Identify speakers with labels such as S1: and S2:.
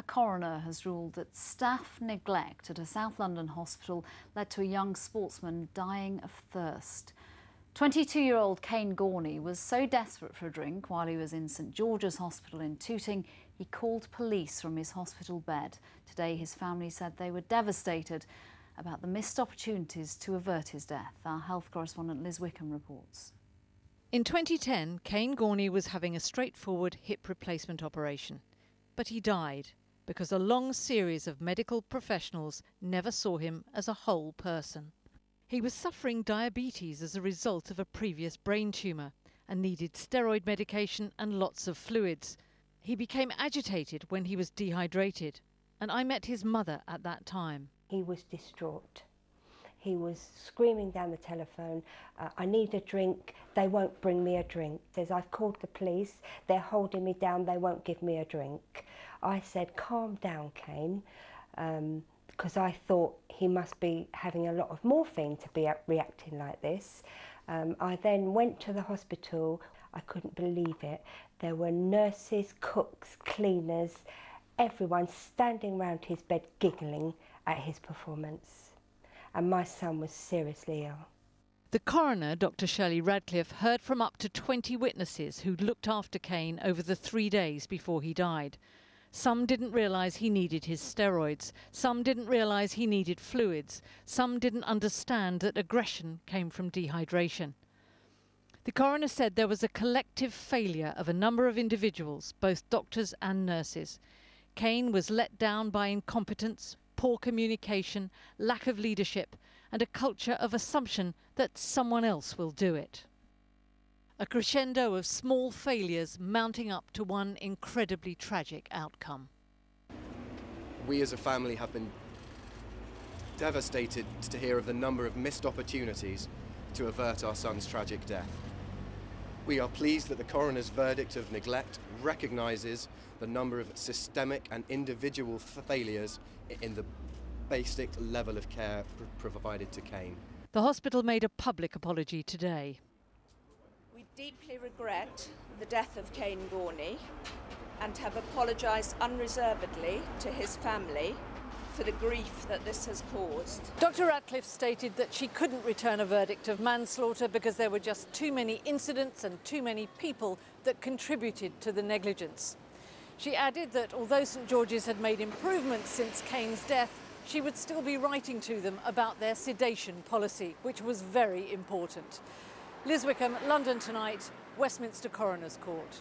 S1: coroner has ruled that staff neglect at a South London hospital led to a young sportsman dying of thirst. 22-year-old Rita Gorny was so desperate for a drink while he was in St George's Hospital in Tooting, he called police from his hospital bed. Today his family said they were devastated about the missed opportunities to avert his death. Our health correspondent Liz Wickham reports.
S2: In 2010, Rita Gorny was having a straightforward hip replacement operation. But he died because a long series of medical professionals never saw him as a whole person. He was suffering diabetes as a result of a previous brain tumour and needed steroid medication and lots of fluids. He became agitated when he was dehydrated, and I met his mother at that time.
S3: He was distraught. He was screaming down the telephone, I need a drink, they won't bring me a drink. He says, I've called the police, they're holding me down, they won't give me a drink. I said, calm down, Kane, because I thought he must be having a lot of morphine to be reacting like this. I then went to the hospital. I couldn't believe it. There were nurses, cooks, cleaners, everyone standing round his bed giggling at his performance. And my son was seriously ill.
S2: The coroner, Dr. Shirley Radcliffe, heard from up to 20 witnesses who'd looked after Kane over the 3 days before he died. Some didn't realise he needed his steroids. Some didn't realise he needed fluids. Some didn't understand that aggression came from dehydration. The coroner said there was a collective failure of a number of individuals, both doctors and nurses. Kane was let down by incompetence, poor communication, lack of leadership, and a culture of assumption that someone else will do it. A crescendo of small failures mounting up to one incredibly tragic outcome.
S4: We as a family have been devastated to hear of the number of missed opportunities to avert our son's tragic death. We are pleased that the coroner's verdict of neglect recognises the number of systemic and individual failures in the basic level of care provided to Kane.
S2: The hospital made a public apology today.
S5: We deeply regret the death of Rita Gorny and have apologised unreservedly to his family for the grief that this has caused.
S2: Dr. Radcliffe stated that she couldn't return a verdict of manslaughter because there were just too many incidents and too many people that contributed to the negligence. She added that although St George's had made improvements since Kane's death, she would still be writing to them about their sedation policy, which was very important. Liz Wickham, London Tonight, Westminster Coroner's Court.